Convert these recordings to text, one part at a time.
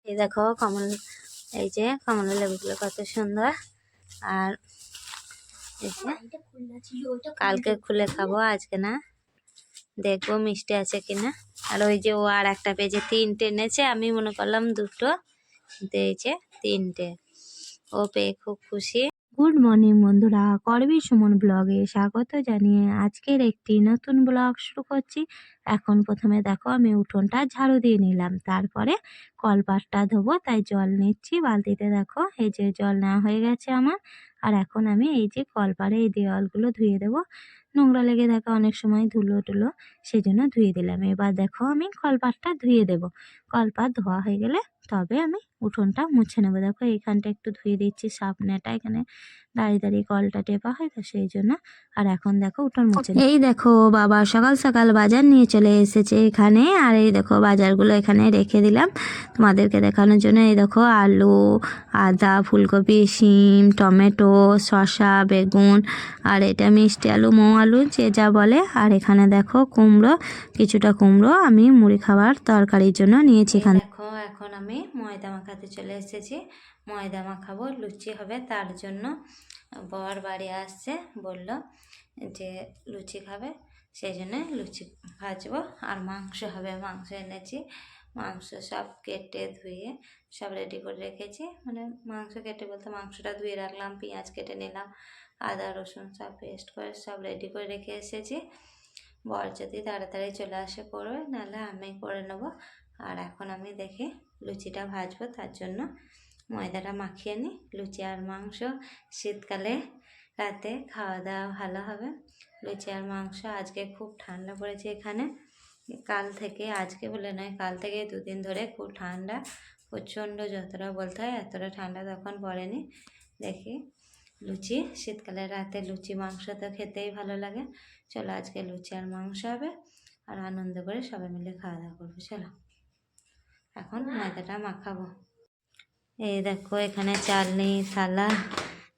এই দেখো কমল, এই যে কমলা লেবুগুলো কত সুন্দর। আর কালকে খুলে খাবো, আজকে না, দেখবো মিষ্টি আছে কিনা। আর ওই যে ও আর একটা পেজে 3টে এনেছে, আমি মনে করলাম 2টো, কিন্তু এই যে 3টে। ও পেয়ে খুব খুশি। গুড মর্নিং বন্ধুরা, করবি সুমন ব্লগে স্বাগত জানিয়ে আজকের একটি নতুন ব্লগ শুরু করছি। এখন প্রথমে দেখো আমি উঠোনটা ঝাড়ু দিয়ে নিলাম, তারপরে কলপাটটা ধোবো, তাই জল নিচ্ছি বালতিতে। দেখো এই যে জল নেওয়া হয়ে গেছে আমার। আর এখন আমি এই যে কলপাড়ে এই দেওয়ালগুলো ধুয়ে দেবো, নোংরা লেগে থাকে অনেক সময়, ধুলো টুলো, সেই জন্য ধুয়ে দিলাম। এবার দেখো আমি কলপাটটা ধুয়ে দেবো। কলপাট ধোয়া হয়ে গেলে তবে আমি উঠোনটা মুছে নেবো। দেখো এইখানটা একটু ধুয়ে দিচ্ছি, সামনেটা এখানে দাঁড়িয়ে দাঁড়িয়ে কলটা টেপা হয় তো সেই জন্য। আর এখন দেখো উঠোন মুছে এই দেখো বাবা সকাল সকাল বাজার নিয়ে চলে এসেছে এখানে। আর এই দেখো বাজারগুলো এখানে রেখে দিলাম তোমাদেরকে দেখানোর জন্য। এই দেখো আলু, আদা, ফুলকপি, শিম, টমেটো, শসা, বেগুন, আর এটা মিষ্টি আলু, মৌ আলু যে যা বলে। আর এখানে দেখো কুমড়ো, কিছুটা কুমড়ো আমি মুড়ি খাবার তরকারির জন্য নিয়েছি এখানে। দেখো এখন আমি ময়দা মাখাতে চলে এসেছি, ময়দা মাখাবো, লুচি হবে, তার জন্য বর বাড়ি আসছে, বলল যে লুচি খাবে, সেই জন্য লুচি ভাজবো। আর মাংস হবে, মাংস এনেছি, মাংস সব কেটে ধুয়ে সব রেডি করে রেখেছি। মানে মাংস কেটে বলতে মাংসটা ধুয়ে রাখলাম, পেঁয়াজ কেটে নিলাম, আদা রসুন সব পেস্ট করে সব রেডি করে রেখে এসেছি। বর যদি তাড়াতাড়ি চলে আসে করবে, নাহলে আমি করে নেবো। আর এখন আমি দেখি লুচিটা ভাজবো, তার জন্য ময়দাটা মাখিয়ে নিই। লুচি আর মাংস শীতকালে রাতে খাওয়া দাওয়া ভালো হবে। লুচি আর মাংস। আজকে খুব ঠান্ডা পড়েছে এখানে, কাল থেকে, আজকে বলে নয়, কাল থেকে 2 দিন ধরে খুব ঠান্ডা, প্রচণ্ড, যতটা বলতে হয় এতটা ঠান্ডা তখন পড়েনি। দেখি লুচি, শীতকালে রাতে লুচি মাংস তো খেতেই ভালো লাগে। চলো আজকে লুচি আর মাংস হবে, আর আনন্দ করে সবাই মিলে খাওয়া দাওয়া করবো। চলো এখন ময়দাটা মাখাবো। এই দেখো এখানে চালনি থালা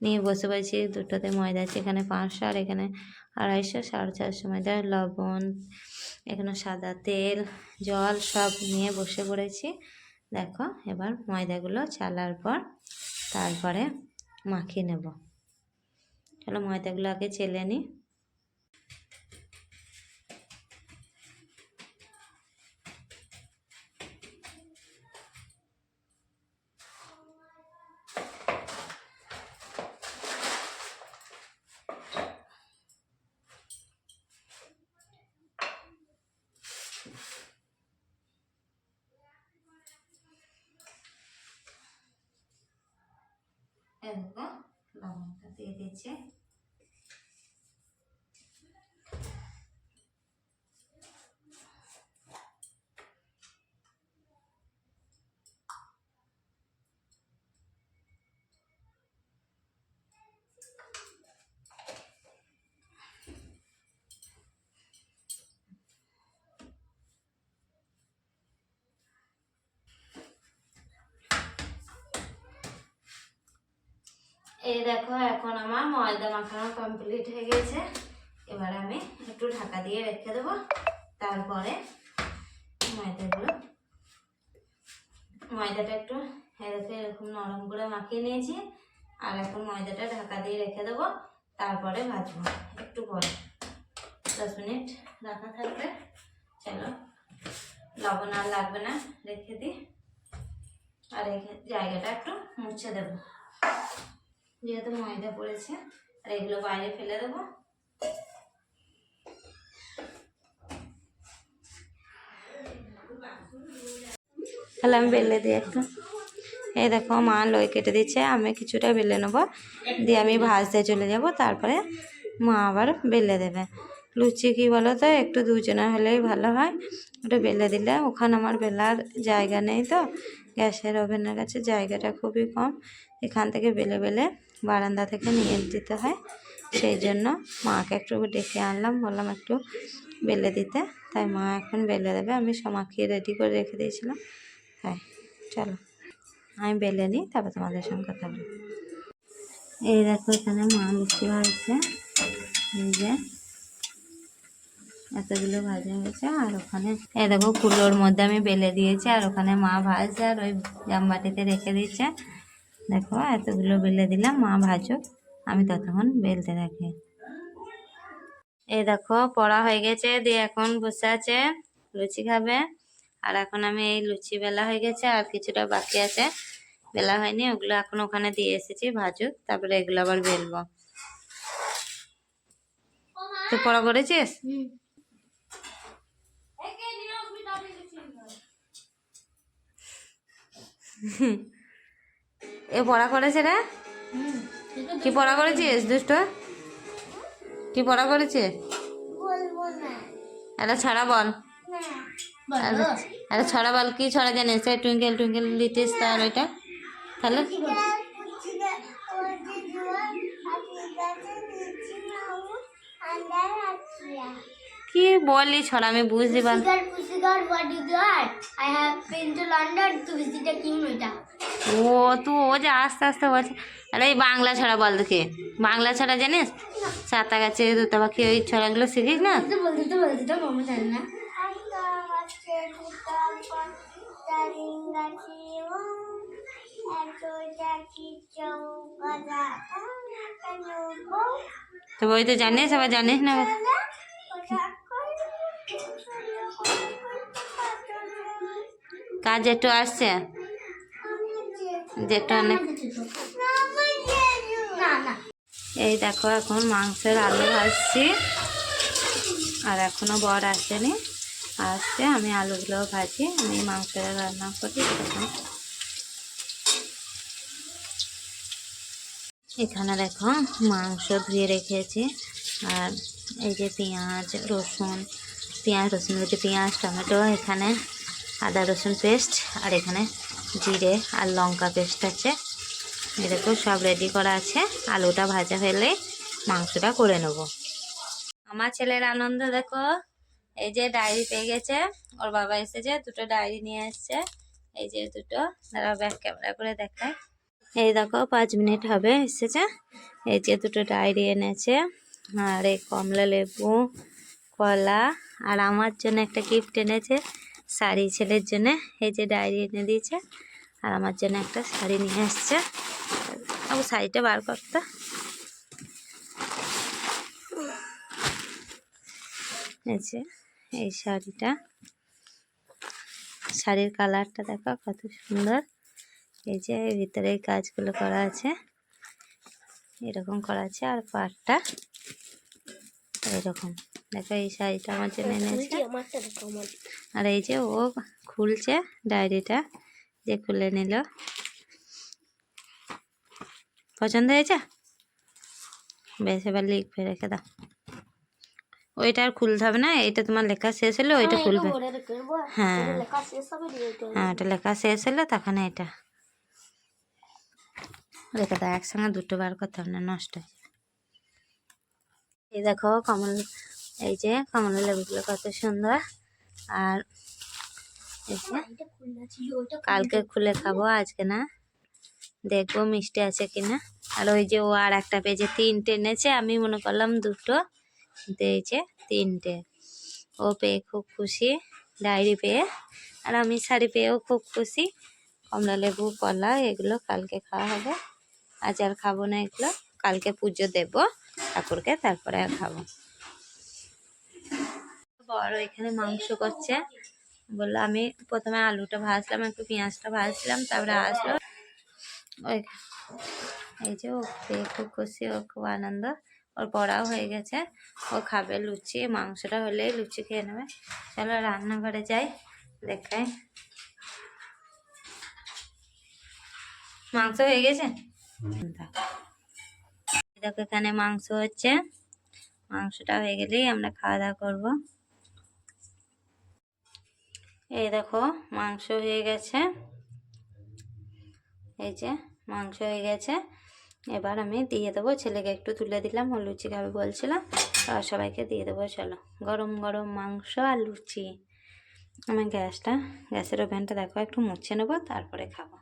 নিয়ে বসে পড়েছি, দুটোতে ময়দা আছে, এখানে 500 আর এখানে 250, 450 ময়দা, লবণ, এখানে সাদা তেল, জল সব নিয়ে বসে পড়েছি। দেখো এবার ময়দাগুলো চালার পর তারপরে মাখিয়ে নেব। চলো ময়দাগুলো আগে চেলে নিই। দেখো লবণটা দিয়ে দিচ্ছি। এই দেখো এখন আমার ময়দা মাখানো কমপ্লিট হয়ে গেছে। এবার আমি একটু ঢাকা দিয়ে রেখে দেবো, তারপরে ময়দাটা একটু এরকম নরম করে মাখিয়ে নিয়েছি। আর এখন ময়দাটা ঢাকা দিয়ে রেখে দেবো, তারপরে ভাজবো একটু পরে, 10 মিনিট রাখা থাকবে। চলো লবণ আর লাগবে না, রেখে দিই। আর জায়গাটা একটু মুছে দেবো, যেহেতু ময়দা পড়েছে। আর এগুলো বাইরে ফেলে দেবো। তাহলে আমি বেলে দিই একটু। এই দেখো মা লই কেটে দিচ্ছে, আমি কিছুটা বেলে নেবো, দিয়ে আমি ভাজতে চলে যাব, তারপরে মা আবার বেলে দেবে। লুচি কী বলো তো, একটু দুজনে হলেই ভালো হয়, একটু বেলে দিলে। ওখানে আমার বেলার জায়গা নেই তো, গ্যাসের ওভেনের কাছে জায়গাটা খুবই কম, এখান থেকে বেলে বেলে বারান্দা থেকে নিয়ে দিতে হয়। সেই জন্য মাকে একটু ডেকে আনলাম, বললাম একটু বেলে দিতে, তাই মা এখন বেলে দেবে। আমি মাখিয়ে রেডি করে রেখে দিয়েছিলাম, তাই। চলো আমি বেলে নিই, তারপর তোমাদের সঙ্গে কথা বলি। এই দেখো এখানে মা লুচি হয়েছে, এই যে এতগুলো ভাজা হয়েছে। আর ওখানে এই দেখো কুলোর মধ্যে আমি বেলে দিয়েছি, আর ওখানে মা ভাজছে আর ওই জামবাটিতে রেখে দিচ্ছে। দেখো এতগুলো বেলে দিলাম, মা ভাজো, আমি ততক্ষণ বেলতে থাকি। এই দেখো পড়া হয়ে গেছে, দিয়ে এখন বসে আছে লুচি খাবে। আর এখন আমি এই লুচি বেলা হয়ে গেছে, আর কিছুটা বাকি আছে বেলা হয়নি, ওগুলো এখন ওখানে দিয়ে এসেছি ভাজুক, তারপরে এগুলো আবার বেলবো। তুই পড়া করেছিস? এ পড়া করেছে রে? কি পড়া করেছিস দুষ্ট? কি পড়া করেছিস? একটা ছড়া বল, একটা ছড়া বল। কি ছড়া জানিস? টুইঙ্কেল টুইঙ্কেল লিটল স্টার, ওইটা তাহলে কি বলি ছড়া আমি বুঝতে পারি। ও তো ও যে আস্তে আস্তে বলছে। আরে এই বাংলা ছড়া বল দেখে, বাংলা ছড়া জানিস? সাতা গাছে তোতা পাখি, ওই ছড়াগুলো শিখিস না? তো ওই তো জানিস, আবার জানিস না? কাজ একটু আসছে, যেটা অনেক। এই দেখো এখন মাংসের আলু ভাজছি, আর এখনো বর আসেনি, আসছে আমি আলুগুলো ভাজি, আমি মাংসটা রান্না করি। এখানে দেখো মাংস ধুয়ে রেখেছি, আর এই যে পেঁয়াজ রসুন বলতে পেঁয়াজ টমেটো, এখানে আদা রসুন পেস্ট, আর এখানে জিরে আর লঙ্কা পেস্ট আছে। এই দেখো সব রেডি করা আছে, আলুটা ভাজা হলে মাংসটা করে নেব। আমার ছেলের আনন্দ দেখো, এই যে ডায়েরি পেয়ে গেছে, ওর বাবা এসেছে, দুটো ডায়েরি নিয়ে এসছে, এই যে দুটো, তারা ব্যাক ক্যামেরা করে দেখায়। এই দেখো 5 মিনিট হবে এসেছে, এই যে দুটো ডায়েরি এনেছে, আর এই কমলা লেবু, কলা, আর আমার জন্য একটা গিফট এনেছে শাড়ি, ছেলের জন্য এই যে ডায়েরি এনে দিয়েছে, আর আমার জন্য একটা শাড়ি নিয়ে আসছে। ও শাড়িটা বার করতে, এই শাড়িটা, শাড়ির কালারটা দেখো কত সুন্দর। এই যে ভিতরে এই কাজগুলো করা আছে, এরকম করা আছে, আর পাড়টা এরকম। দেখো এই শাড়িটা আমার জন্য এনেছে, আর এই যে ও খুলছে ডায়েরিটা, যে খুলে নিল। পছন্দ হয়েছে? বেশ, এবার লিখবে, রেখে দাও। ওইটা আর খুলতে হবে না, এইটা তোমার লেখা শেষ হলে ওইটা খুলবে। হ্যাঁ হ্যাঁ, ওটা লেখা শেষ হলে তখন এটা রেখে দাও, একসঙ্গে দুটো বার করতে হবে না, নষ্ট হয়ে যাবে। এই দেখো এই যে কমলা লেবুগুলো কত সুন্দর, আর কালকে খুলে খাবো, আজকে না, দেখবো মিষ্টি আছে কিনা। আর ওই যে ও আর একটা পেজে 3টে এনেছে, আমি মনে করলাম 2টো, দিয়েছে 3টে। ও পেয়ে খুব খুশি, ডায়েরি পেয়ে, আর আমি শাড়ি পেয়েও খুব খুশি। কমলা লেবু কলা এগুলো কালকে খাওয়া হবে, আজ আর খাবো না এগুলো, কালকে পুজো দেব ঠাকুরকে, তারপরে আর খাবো। বড় এখানে মাংস করছে, বললো আমি প্রথমে আলুটা ভাজলাম, একটু পেঁয়াজটা ভাজলাম, তারপরে আসলো। ওই এই যে ও পেয়ে খুব খুশি, ও খুব আনন্দ, ওর পড়াও হয়ে গেছে, ও খাবে লুচি, মাংসটা হলে লুচি খেয়ে নেবে। চলো রান্নাঘরে যাই, দেখাই। মাংস হয়ে গেছে, দেখো এখানে মাংস হচ্ছে, মাংসটা হয়ে গেলেই আমরা খাওয়া দাওয়া করবো। এই দেখো মাংস হয়ে গেছে, এই যে মাংস হয়ে গেছে, এবার আমি দিয়ে দেবো, ছেলেকে একটু তুলে দিলাম, ও লুচি খাবে বলছিলাম, আর সবাইকে দিয়ে দেবো। চলো, গরম গরম মাংস আর লুচি। আমি গ্যাসের ওভেনটা দেখো একটু মুছে নেবো, তারপরে খাবো।